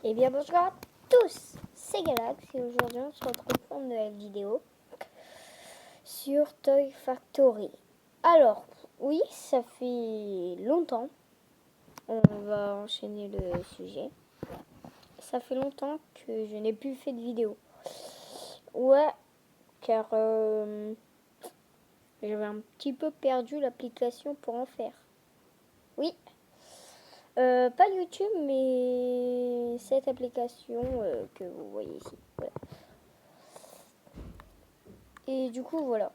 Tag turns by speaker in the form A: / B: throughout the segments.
A: Et bien bonjour à tous, c'est Galax et aujourd'hui on se retrouve pour une nouvelle vidéo sur Toy Factory. Alors, oui, ça fait longtemps, on va enchaîner le sujet. Ça fait longtemps que je n'ai plus fait de vidéo. Ouais, car j'avais un petit peu perdu l'application pour en faire. Oui. Pas YouTube, mais cette application que vous voyez ici. Voilà. Et du coup, voilà.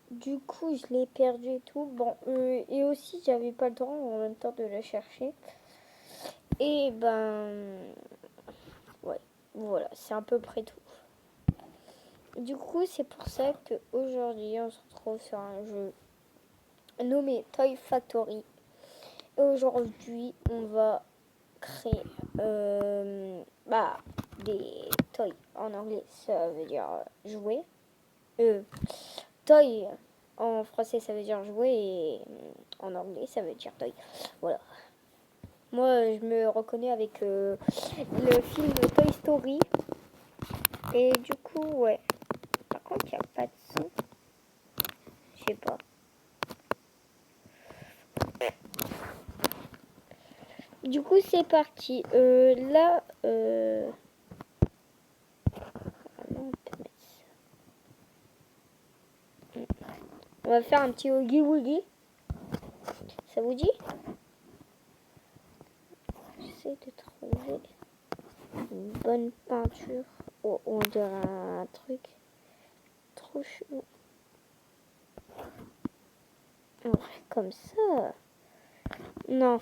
A: Du coup, je l'ai perdu et tout. Bon, et aussi, j'avais pas le temps en même temps de la chercher. Et ouais, voilà, c'est à peu près tout. Du coup, c'est pour ça qu'aujourd'hui, on se retrouve sur un jeu nommé Toy Factory. Et aujourd'hui, on va créer des toys. En anglais, ça veut dire jouer. Toy, en français, ça veut dire jouer. Et en anglais, ça veut dire toy. Voilà. Moi, je me reconnais avec le film Toy Story. Et du coup, ouais. Par contre, il n'y a pas de son. Je sais pas. Du coup, c'est parti. Là, on va faire un petit Oogie Woogie. Ça vous dit? J'essaie de trouver une bonne peinture. Oh, on dirait un truc trop chou. Ouais, comme ça. Non,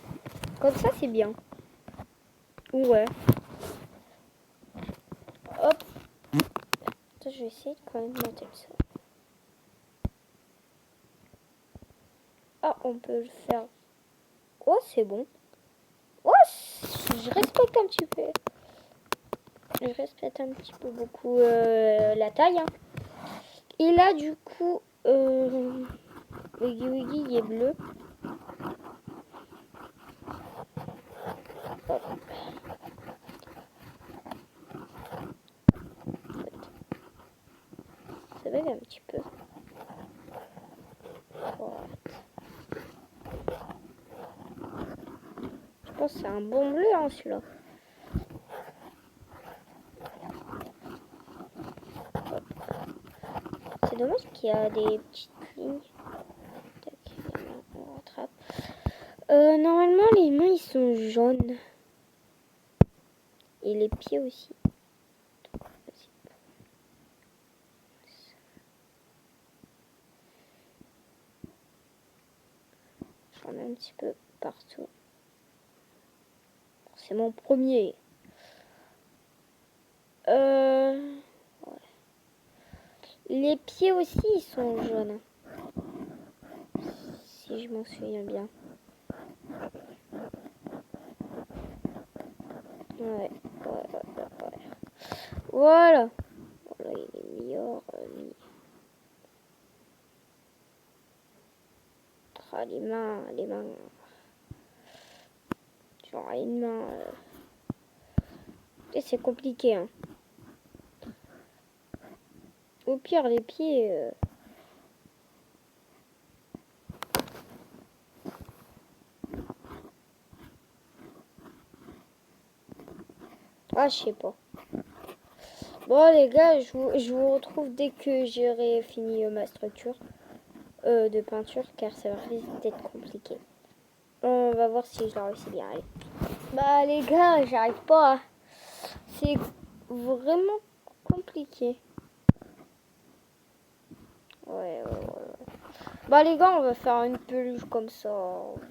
A: comme ça c'est bien. Ouais. Hop. Attends, je vais essayer de quand même monter ça. Ah, on peut le faire. Oh, c'est bon. Oh, je respecte un petit peu. Je respecte un petit peu beaucoup la taille. Hein. Et là, du coup, Oogie Woogie, il est bleu. Hop. Ça bug un petit peu. Voilà. Je pense que c'est un bon bleu, hein, celui-là. C'est dommage qu'il y a des petites lignes. Tac, on rattrape. Normalement, les mains, ils sont jaunes. Et les pieds aussi. J'en ai un petit peu partout. C'est mon premier. Ouais. Les pieds aussi, ils sont jaunes. Si je m'en souviens bien. Ouais. Voilà. Voilà, il est meilleur. Ah, les mains. Genre une main. Et c'est compliqué, hein. Au pire, les pieds. Ah, je sais pas. Bon, les gars, je vous retrouve dès que j'aurai fini ma structure de peinture, car ça risque d'être compliqué. On va voir si je la réussis bien. Allez. Bah, les gars, j'arrive pas. C'est vraiment compliqué. Ouais. Bah, les gars, on va faire une peluche comme ça.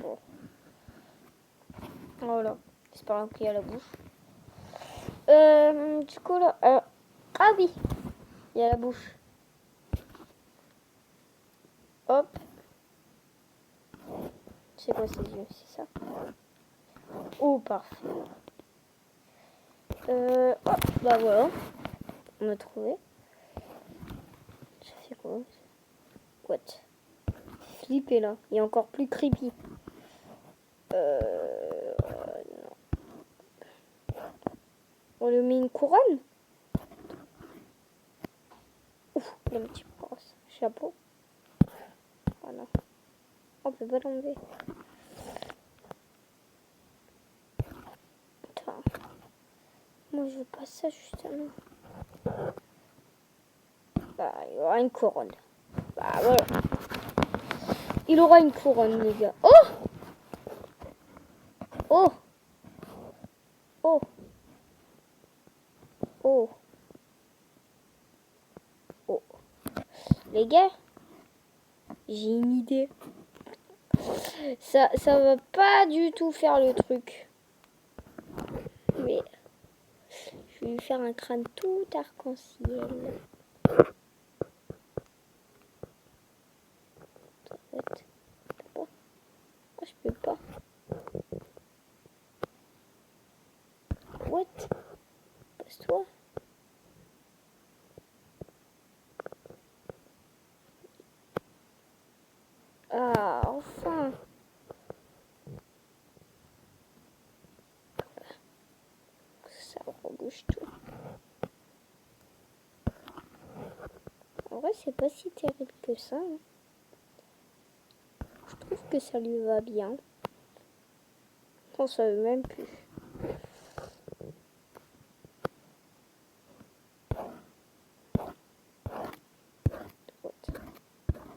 A: Bon. Voilà. J'espère qu'il y a la bouche. Du coup, là... ah oui, il y a la bouche. Hop. C'est quoi ces yeux? C'est ça? Oh, parfait. Hop, bah voilà. On a trouvé. Ça fait quoi? What? Flippé là. Il est encore plus creepy. Non. On lui met une couronne. Ouf, il a un petit chapeau. Voilà. On peut pas l'enlever. Attends. Moi, je veux pas ça, justement. Bah, il aura une couronne. Bah, voilà. Il aura une couronne, les gars. Oh! Oh! Oh! Oh! Oh! Les gars, j'ai une idée. Ça va pas du tout faire le truc. Mais je vais lui faire un crâne tout arc-en-ciel. Oh, je peux pas. What? Passe-toi. Ah, enfin. Ça rebouche tout. En vrai, c'est pas si terrible que ça. Hein. Je trouve que ça lui va bien. Non, ça veut même plus.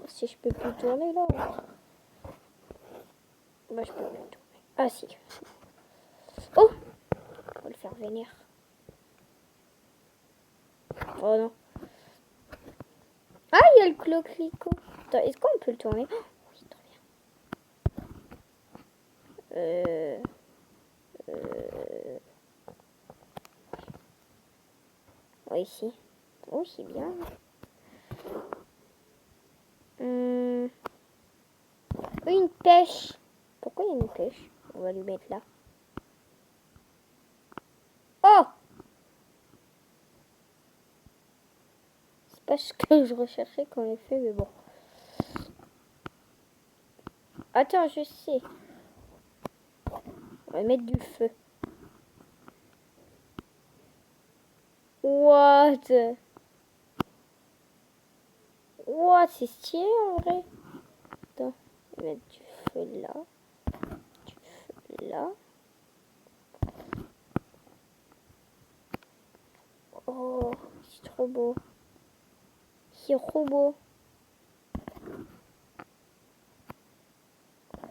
A: Si je peux plus tourner là. Bah, je peux plus tourner. Ah, si. Oh! On va le faire venir. Oh non. Ah, il y a le cloclico. Est-ce qu'on peut le tourner? Oh, oui, très bien. Oui, ici. Oh, c'est bien. Une pêche. Pourquoi il y a une pêche? On va lui mettre là. Oh! C'est pas ce que je recherchais quand j'ai fait, mais bon. Attends, je sais. On va mettre du feu. What? What? C'est stylé en vrai. Attends, on va mettre du feu là. Du feu là. Oh, c'est trop beau. C'est trop beau.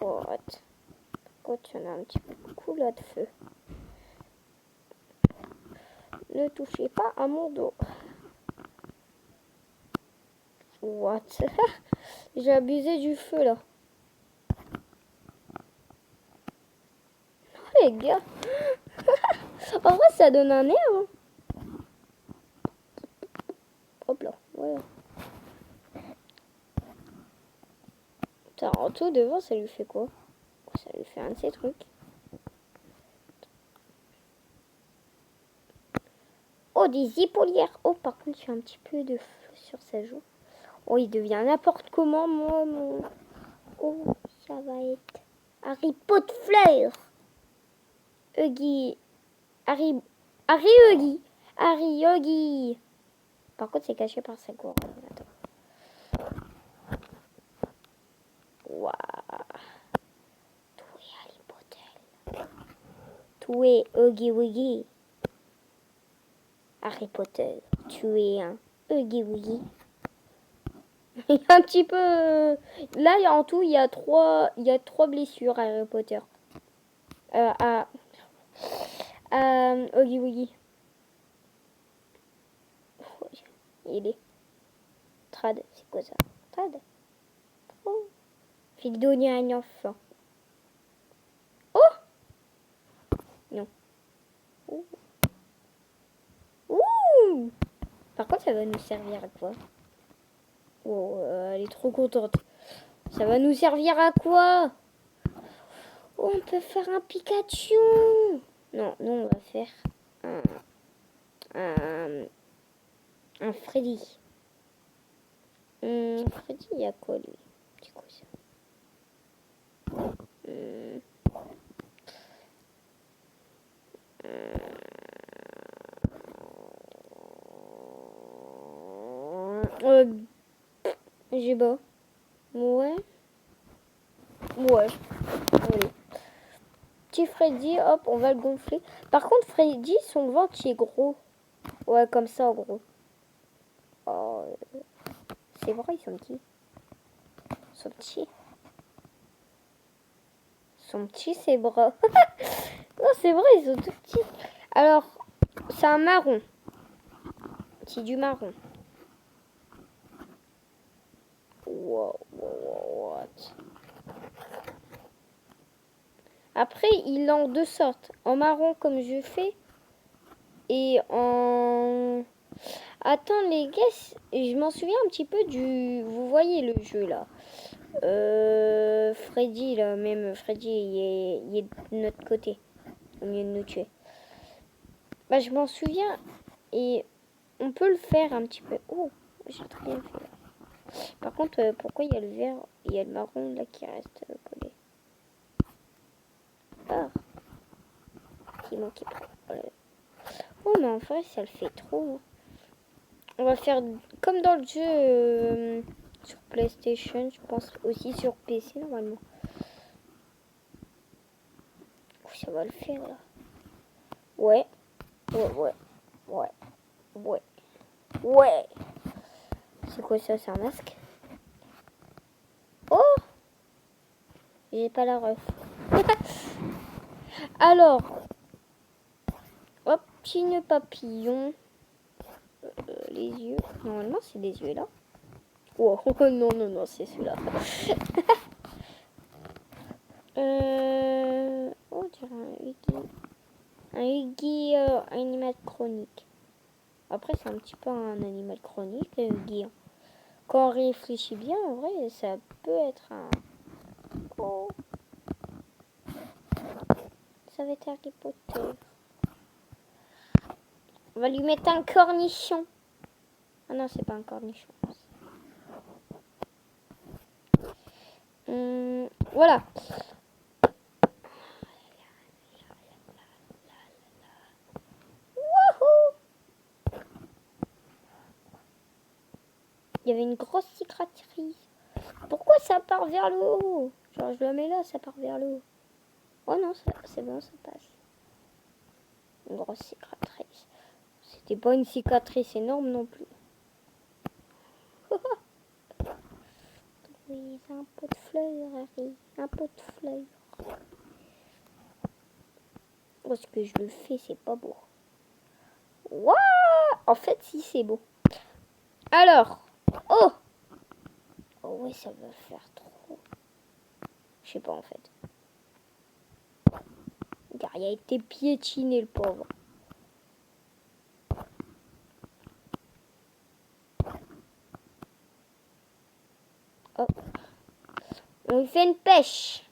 A: What? Pourquoi tu en as un petit peu beaucoup là de feu? Ne touchez pas à mon dos. What? J'ai abusé du feu là. Oh, les gars. En vrai, ça donne un air. Hein. Hop là. Ouais. Putain, en tout devant, ça lui fait quoi? Ça lui fait un de ces trucs. Oh, des épaulières. Oh, par contre, il fait un petit peu de feu sur sa joue. Oh, il devient n'importe comment, moi, mon... Oh, ça va être... Harry Potter fleur. Huggy. Harry Huggy. Harry Huggy. Par contre, c'est caché par sa couronne. Attends. Waouh. Tout est Harry Potter. Tout est Huggy Wuggy. Harry Potter. Tu es un Huggy Wuggy. Il y a un petit peu... Là, en tout, il y a trois blessures à Harry Potter. À Huggy Wuggy. Il est... Trad, c'est quoi ça? Trad. Oh. Fait donner à un enfant. Oh! Non. Ouh. Ouh! Par contre, ça va nous servir à quoi? Oh, elle est trop contente. Ça va nous servir à quoi? Oh, on peut faire un Pikachu. Non, nous on va faire un Freddy. Freddy, il y a quoi lui? C'est quoi ça? J'ai pas. Ouais. Ouais. Allez. Petit Freddy, hop, on va le gonfler. Par contre, Freddy, son ventre, il est gros. Ouais, comme ça, en gros. Oh, c'est vrai, ils sont petits. Ils sont petits. Ils sont petits, ces bras. Non, c'est vrai, ils sont tout petits. Alors, c'est un marron. C'est du marron. Wow, what? Après, il est en deux sortes. En marron, comme je fais. Et en... Attends, les gars, je m'en souviens un petit peu du... Vous voyez le jeu, là. Freddy, là, même Freddy, il est de notre côté. Au lieu de nous tuer. Bah, je m'en souviens. Et on peut le faire un petit peu. Oh, j'ai très bien fait. Par contre, pourquoi il y a le vert, il y a le marron, là, qui reste collé. Ah, qui manquait pas. Voilà. Oh, mais en vrai, ça le fait trop. On va faire comme dans le jeu sur PlayStation, je pense aussi sur PC normalement. Oh, ça va le faire là. Ouais, ouais. C'est quoi ça? C'est un masque? Oh, j'ai pas la ref. Alors, hop, petit nœud papillon. Les yeux. Normalement, c'est des yeux là. Oh, non, c'est celui-là. On dirait un Huggy. Un Huggy animal chronique. Après, c'est un petit peu un animal chronique, le Huggy. Quand on réfléchit bien, en vrai, ça peut être un... Oh. Ça va être Harry Potter. On va lui mettre un cornichon. Ah non, c'est pas un cornichon. Voilà. Wouhou! Il y avait une grosse cicatrice. Pourquoi ça part vers le haut? Genre, je la mets là, ça part vers le haut. Oh non, c'est bon, ça passe. Une grosse cicatrice. C'était pas une cicatrice énorme non plus. Oui, c'est un pot de fleurs, Harry. Un pot de fleurs. Oh, ce que je le fais, c'est pas beau. Waouh! En fait, si, c'est beau. Alors. Oh! Oh, ouais, ça va faire trop. Je sais pas, en fait. Car il a été piétiné, le pauvre. Hop. On fait une pêche.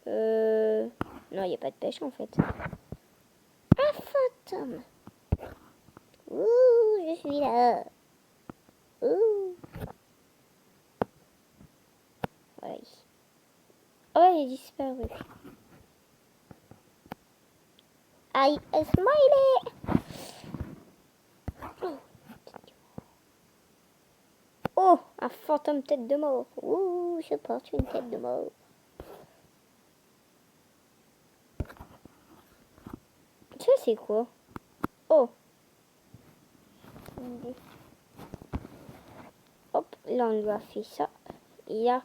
A: Non, il n'y a pas de pêche, en fait. Un fantôme. Ouh, je suis là. Ouh. Voilà. Oh, il est disparu. Aïe, a smiley. Oh, un fantôme tête de mort. Ouh, je porte une tête de mort. Ça, c'est quoi? Oh. Hop, là, on lui a fait ça. Il y a...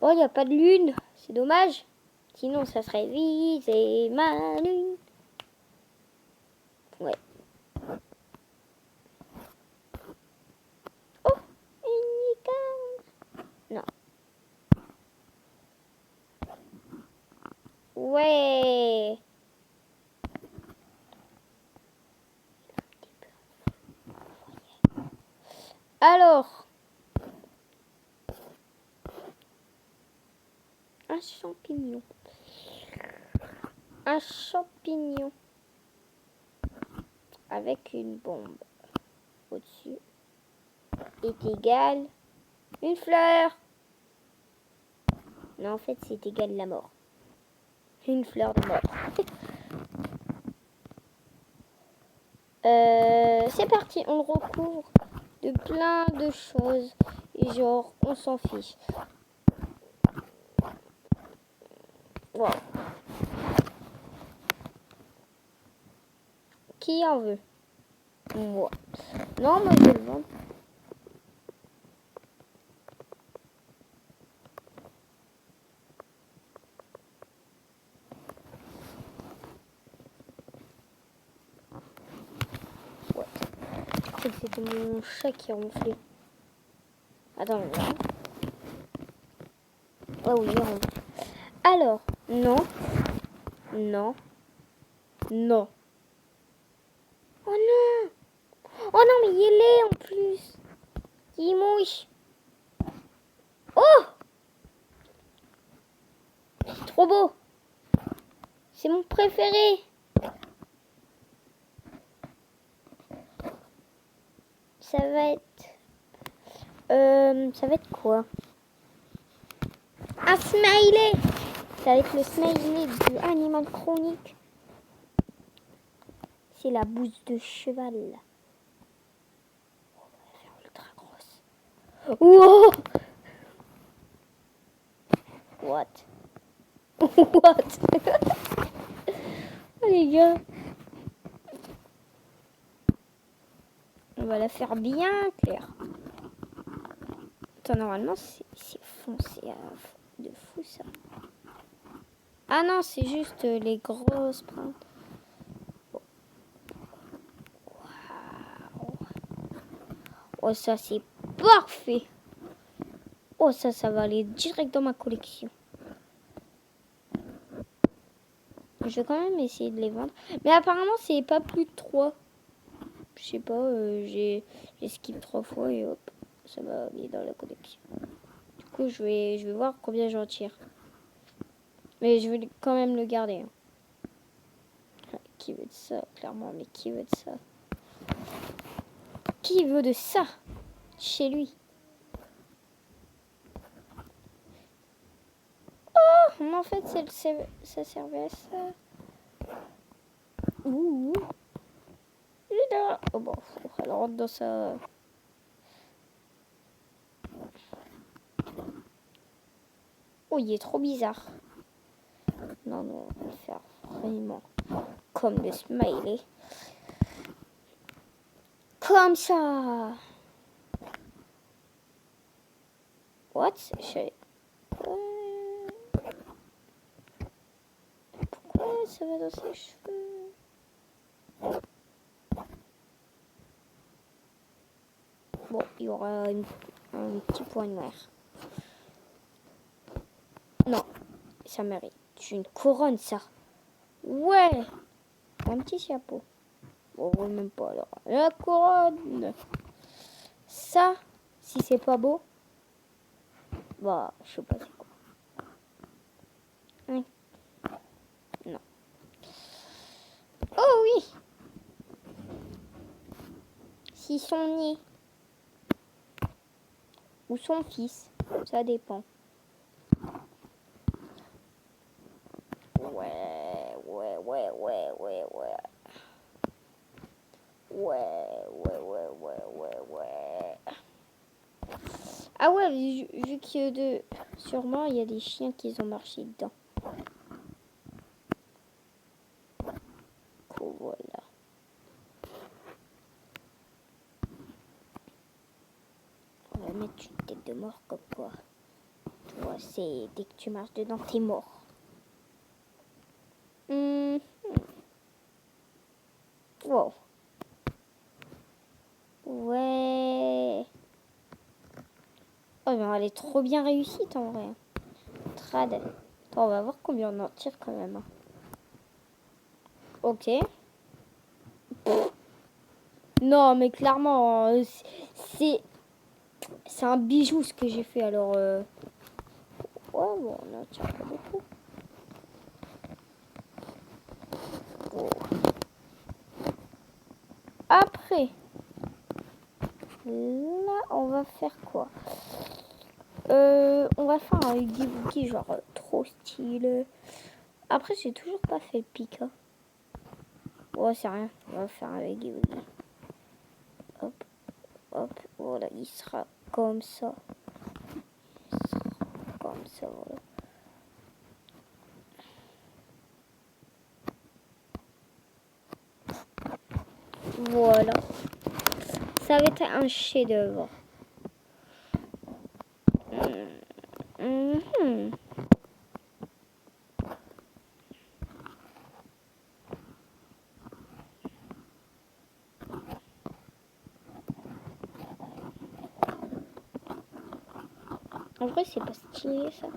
A: Oh, il n'y a pas de lune. C'est dommage. Sinon, ça serait visé ma lune. Ouais. Oh, une licorne. Non. Ouais. Alors. Un champignon. Un champignon. Avec une bombe au-dessus. Est égal. Une fleur. Non, en fait, c'est égal la mort. Une fleur de mort. c'est parti, on le recouvre de plein de choses. Et genre, on s'en fiche. Wow. Qui en veut? Moi. Non, moi je vais le vendre. Ouais. Je crois que c'était mon chat qui ronflait. Attends, on verra. Oh oui, il ronfle. Alors, non. Non. Non. Oh non. Oh non, mais il est laid en plus. Il mouche. Oh, c'est trop beau. C'est mon préféré. Ça va être... ça va être quoi? Un smiley. Ça va être le smiley du Animal Chronique. C'est la bouse de cheval. On va la faire ultra grosse. Wow. What? What? Oh, les gars. On va la faire bien claire. Attends, normalement, c'est foncé de fou, ça. Ah non, c'est juste les grosses printes. Waouh. Oh, ça, c'est parfait. Oh, ça va aller direct dans ma collection. Je vais quand même essayer de les vendre. Mais apparemment, c'est pas plus de 3. Je sais pas, j'ai skip 3 fois et hop, ça va aller dans la collection. Du coup, je vais voir combien j'en tire. Mais je vais quand même le garder. Hein. Qui veut de ça, clairement, mais qui veut de ça? Qui veut de ça chez lui? Oh, mais en fait, ça servait à ça. Ouh. Il est là. Oh bon, elle rentre dans sa... Oh, il est trop bizarre. Non, on va le faire vraiment comme le smiley. Comme ça. What? Pourquoi ça va dans ses cheveux? Bon, il y aura un petit point noir. Non, ça mérite. C'est une couronne, ça. Ouais. Un petit chapeau. Bon, même pas alors. La couronne. Ça, si c'est pas beau, bah, je sais pas c'est quoi. Hein? Non. Oh oui. Si son nez ou son fils, ça dépend. Ouais. Ah ouais, vu que sûrement il y a des chiens qui ont marché dedans. Cool, voilà. On va mettre une tête de mort comme quoi. Tu vois, c'est dès que tu marches dedans, t'es mort. Wow. Ouais. Oh, mais elle est trop bien réussie en vrai. Trad. Attends, on va voir combien on en tire quand même. Ok. Non, mais clairement, c'est un bijou ce que j'ai fait. Alors, ouais, bon, on en tire pas beaucoup. Oh. Après, là, on va faire quoi? On va faire un Huggy genre trop stylé. Après, j'ai toujours pas fait le Pika. Ouais, c'est rien. On va faire un Huggy. Hop, hop, voilà, il sera comme ça. Il sera comme ça, voilà. Voilà. Ça va être un chef-d'œuvre. En vrai, c'est pas stylé ça.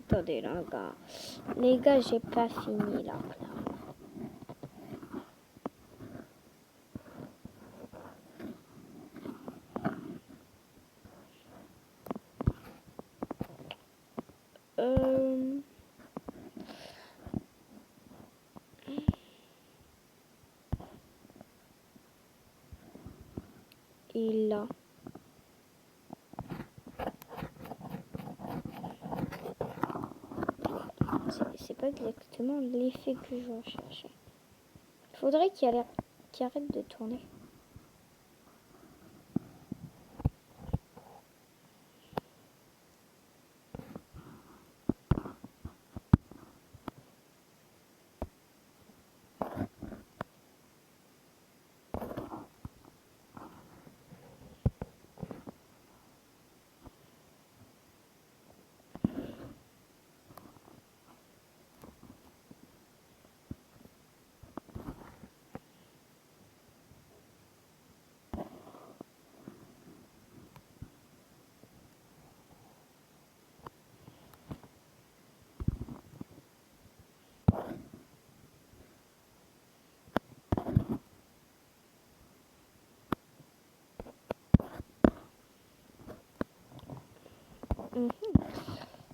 A: Attendez, là, gars. Les gars, j'ai pas fini là. Et là. C'est pas exactement l'effet que je recherchais. Il faudrait qu'il arrête de tourner.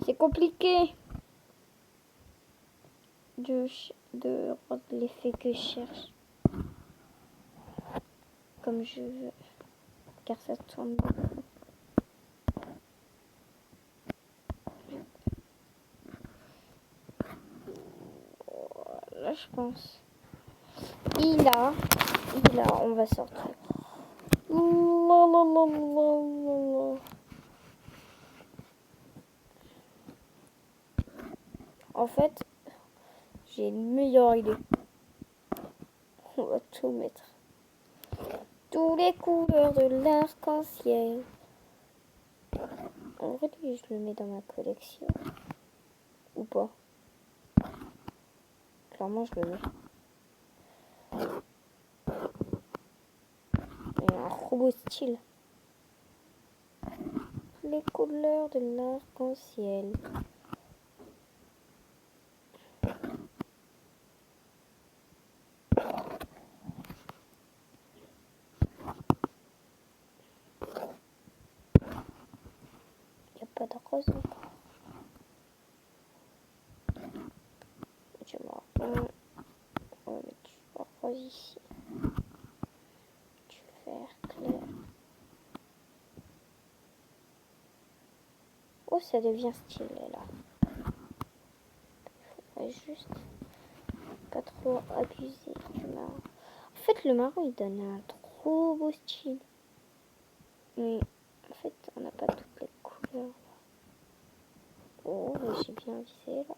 A: C'est compliqué de rendre l'effet que je cherche comme je veux, car ça tourne beaucoup. Voilà, je pense. Il a, on va sortir. En fait, j'ai une meilleure idée. On va tout mettre. Tous les couleurs de l'arc-en-ciel. En vrai, je le mets dans ma collection. Ou pas. Clairement, je le mets. Il y a un robot style. Les couleurs de l'arc-en-ciel. Il n'y a pas de rose encore. Je vais mettre du rose ici. Du vert clair. Oh, ça devient stylé là. Il faudrait juste pas trop abuser du marron. En fait, le marron il donne un trop beau style. Mais en fait, on n'a pas toutes les couleurs. Oh, j'ai bien visé là.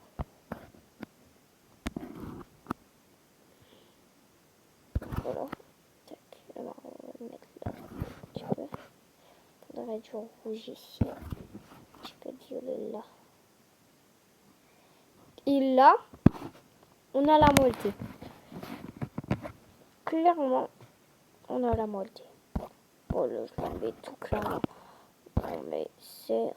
A: Voilà. Tac, le marron, on va le mettre là. Un petit peu. Il faudrait du rouge ici. Un petit peu de violet là. Et là, on a la moitié. Clairement, on a la moitié. Oh là, je l'en mets tout clairement. Non mais c'est...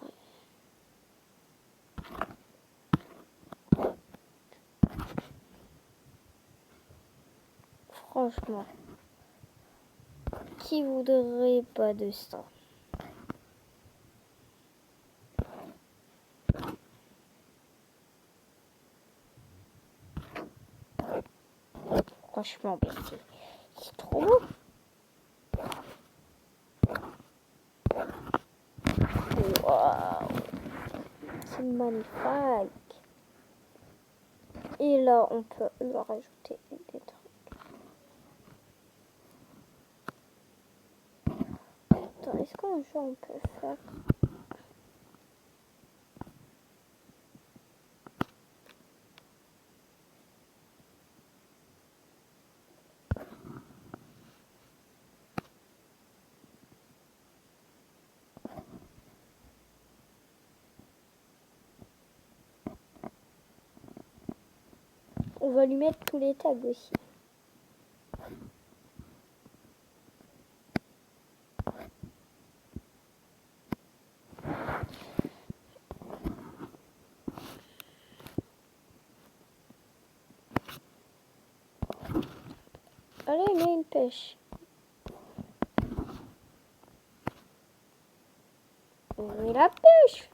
A: Franchement, qui voudrait pas de ça? Franchement, c'est trop beau. Waouh, c'est magnifique. Et là, on peut leur rajouter des trucs. Attends, est-ce qu'un jour on peut faire... On va lui mettre tous les tags aussi. Allez, mets une pêche. On met la pêche.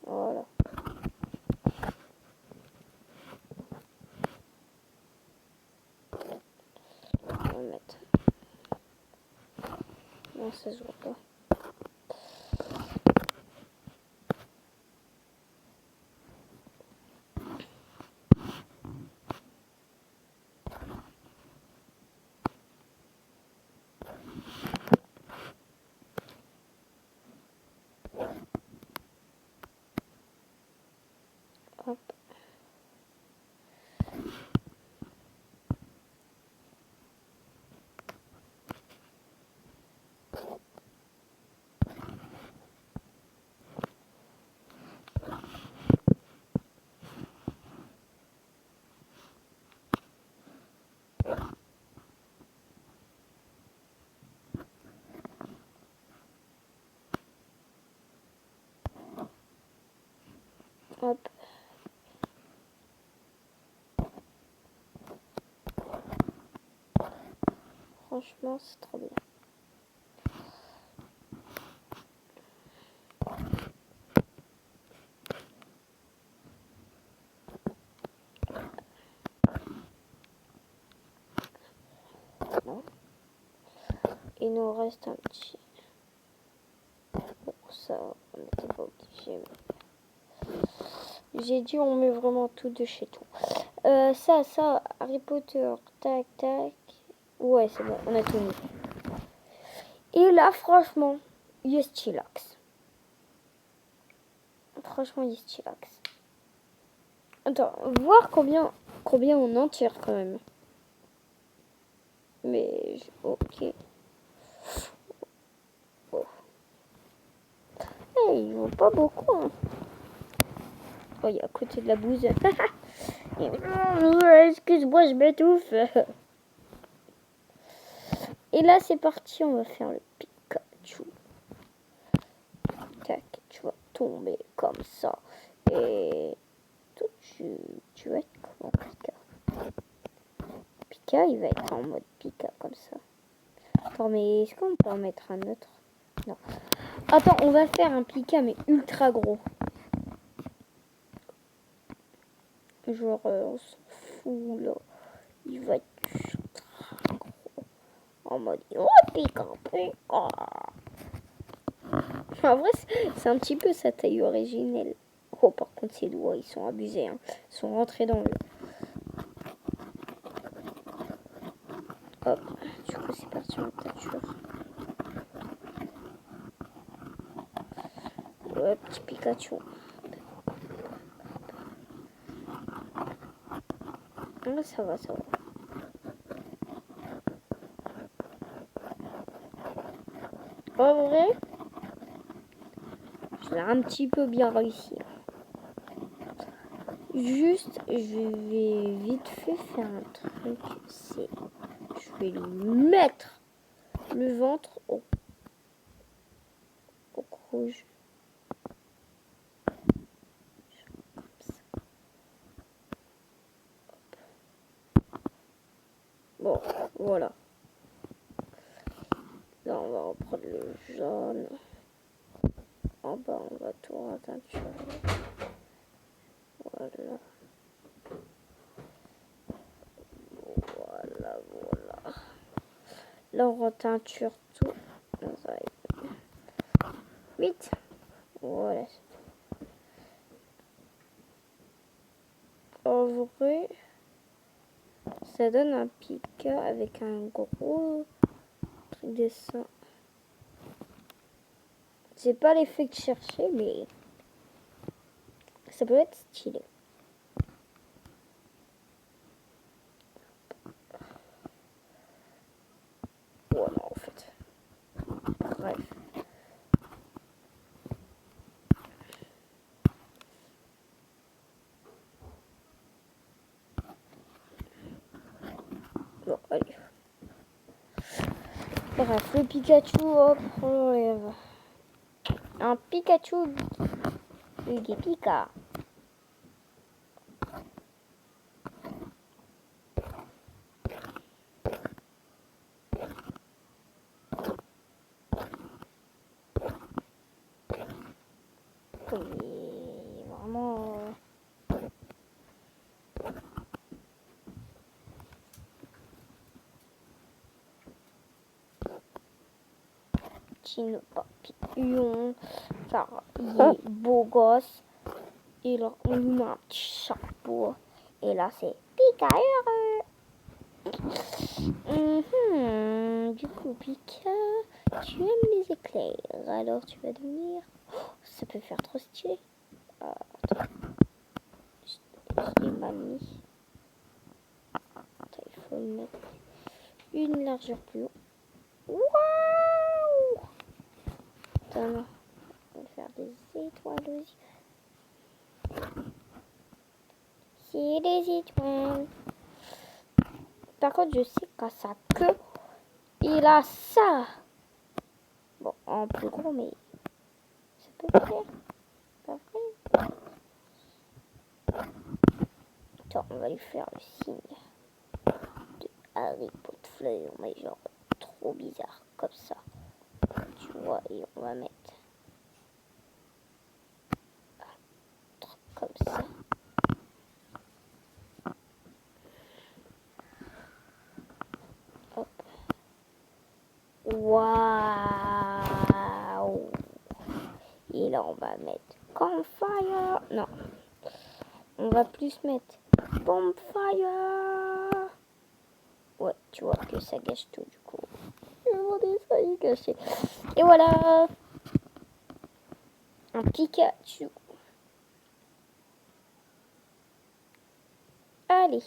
A: Voilà. On va mettre. Non, ça se voit pas. Hop. Hop. Franchement, c'est trop bien. Non. Il nous reste un petit. Bon, ça, on n'était pas obligé. Mais... J'ai dit, on met vraiment tout de chez tout. Ça, Harry Potter, tac, tac. Ouais, c'est bon, on a tout mis. Et là, franchement, yes, chillax. Franchement, yes, chillax. Attends, voir combien on en tire quand même. Mais, ok. Oh. Hey, ils vont pas beaucoup, hein. Oh, il y a à côté de la bouse. Excuse-moi, je m'étouffe. Et là, c'est parti, on va faire le Pikachu. Tac, tu vas tomber comme ça. Et toi, tu vas être comment, Pika? Pika, il va être en mode Pika, comme ça. Attends, mais est-ce qu'on peut en mettre un autre? Non. Attends, on va faire un Pika, mais ultra gros. Genre, on s'en fout, là. Il va être ultra gros. En mode, oh, Pika, Pika. En vrai, c'est un petit peu sa taille originelle. Oh, par contre, ses doigts, ils sont abusés. Hein. Ils sont rentrés dans le... Hop, du coup, c'est parti en teinture. Ouais, petit Pikachu. Ah, ça va, ça va. En vrai, je l'ai un petit peu bien réussi. Juste, je vais vite fait faire un truc. C'est, je vais lui mettre le ventre au rouge. Comme ça. Bon, voilà. Là, on va reprendre le jaune. En bas, on va tout reteinturer. Voilà. Voilà. Là, on reteinture tout. Vite. Voilà. vrai, ça donne un Pika avec un gros truc dessin. C'est pas l'effet que je cherchais, mais ça peut être stylé. Ouais, non, en fait. Bref. Bon, allez. Bref, le Pikachu, hop, on l'enlève. Un Pikachu Pika. Oui, vraiment. Petit papillon. Ça, il est beau gosse. Et là, on lui met un petit chapeau. Et là, c'est Pika heureux. Du coup, Pika, tu aimes les éclairs. Alors, tu vas devenir... Oh, ça peut faire trop stylé. Attends. Je l'ai mal mis. Attends, il faut mettre une largeur plus haut. Waouh! Attends, non. On va faire des étoiles aussi. C'est des étoiles. Par contre, je sais qu'à sa queue, il a ça. Bon, en plus gros, mais ça peut faire. Pas vrai? Attends, on va lui faire le signe de Harry Potter, mais genre trop bizarre, comme ça. Tu vois, et on va mettre un truc comme ça. Hop. Waouh! Et là, on va mettre Campfire. Non. On va plus mettre Bonfire. Ouais, tu vois que ça gâche tout du coup. Mon dessin est gâché. Et voilà. Un Pikachu. Allez.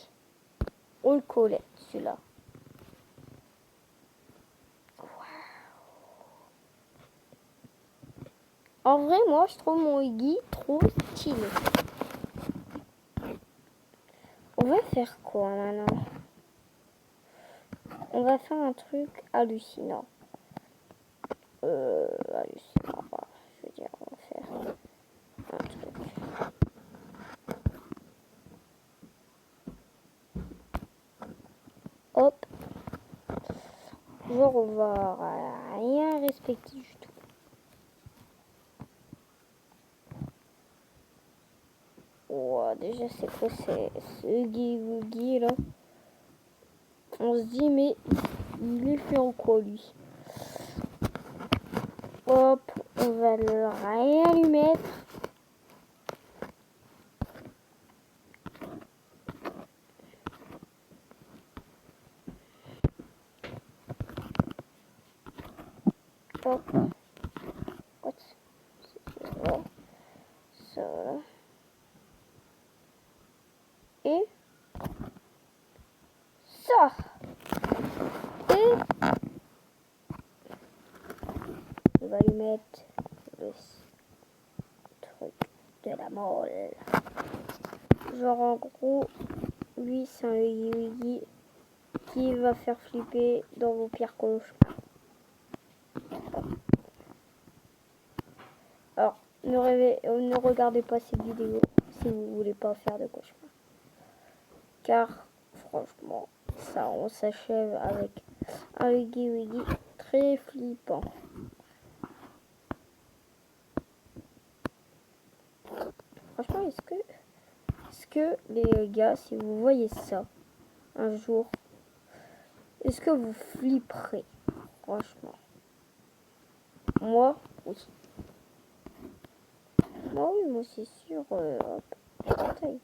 A: On le collait, celui-là. En vrai, moi, je trouve mon Iggy trop stylé. On va faire quoi maintenant? On va faire un truc hallucinant. Hallucinant. Bah, je veux dire, on va faire un truc. Hop. Genre, on va rien respecter du tout. Oh, déjà, c'est quoi ce Huggy là? On se dit, mais il est fait en quoi lui? Hop, on va rien lui mettre. Hop. Ça. Et ça. Et on va lui mettre le truc de la molle. Genre en gros, lui c'est un Huggy qui va faire flipper dans vos pires cauchemars. Alors, ne regardez pas cette vidéo si vous voulez pas faire de cauchemar. Car, franchement, ça, on s'achève avec un Huggy très flippant. Franchement, est-ce que les gars, si vous voyez ça un jour, est-ce que vous flipperez? Franchement. Moi, oui. Moi, oui, moi, c'est sûr. Hop, taille.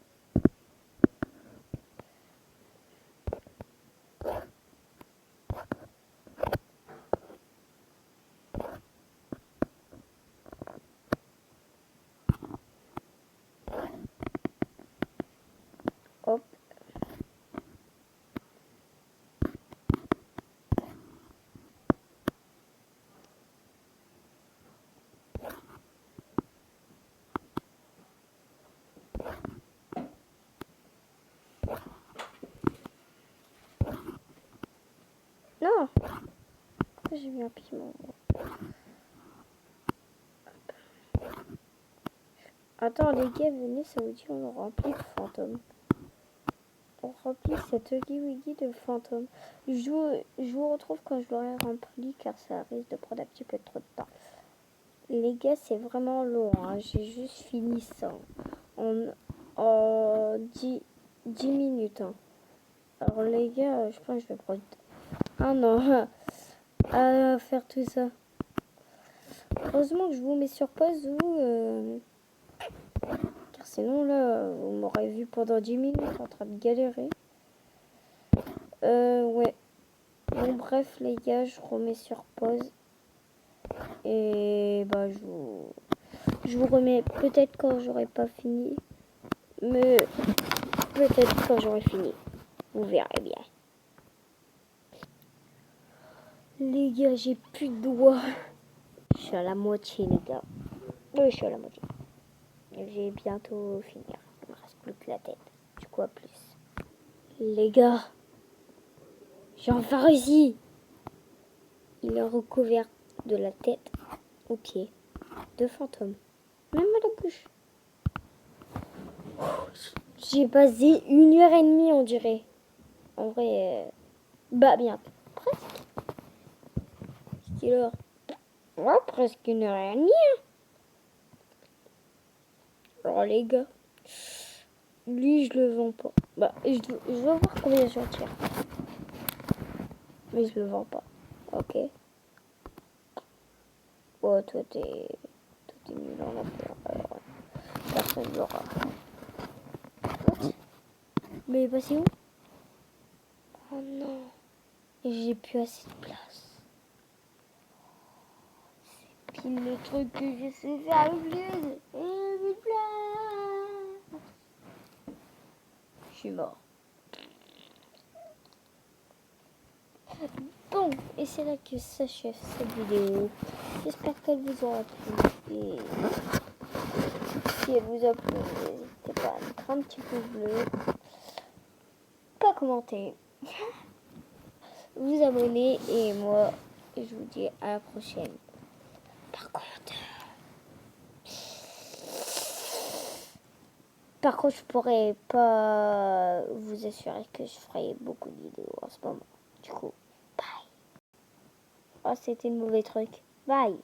A: Non. Pourquoi j'ai mis un piment? Attends les gars, venez, ça vous dit on remplit de fantômes. On remplit cette wiggy de fantômes. Je vous retrouve quand je l'aurai rempli car ça risque de prendre un petit peu trop de temps. Les gars, c'est vraiment long. Hein. J'ai juste fini ça en 10 minutes. Hein. Alors les gars, je pense que je vais prendre un an à faire tout ça. Heureusement que je vous mets sur pause ou car sinon là, vous m'aurez vu pendant 10 minutes en train de galérer. Ouais. Bon bref les gars, je remets sur pause. Et bah je vous remets peut-être quand j'aurai pas fini. Mais peut-être quand j'aurai fini. Vous verrez bien. Les gars, j'ai plus de doigts. Je suis à la moitié les gars. Oui, je suis à la moitié. J'ai bientôt fini. Il me reste plus que la tête. Du coup, à plus. Les gars, j'ai enfin réussi. Il est recouvert de la tête aux pieds de fantômes. Même à la bouche. J'ai passé 1h30, on dirait. En vrai, bah bien. Presque. C'est l'heure. Ouais, presque 1h30. Alors les gars, lui je le vends pas. Bah je veux voir combien j'en tire. Mais je le vends pas. Ok. Oh toi t'es nul en affaire. Alors personne l'aura. Mais il est passé où? Oh non. J'ai plus assez de place. C'est pile le truc que je sais faire le plus. Et plus de place. Je suis mort. Bon, et c'est là que s'achève cette vidéo. J'espère qu'elle vous aura plu. Et si elle vous a plu, n'hésitez pas à mettre un petit pouce bleu, pas commenter, vous abonner. Et moi, je vous dis à la prochaine. Par contre, je pourrais pas vous assurer que je ferai beaucoup de vidéos en ce moment. Du coup, bye. Oh, c'était le mauvais truc. Bye.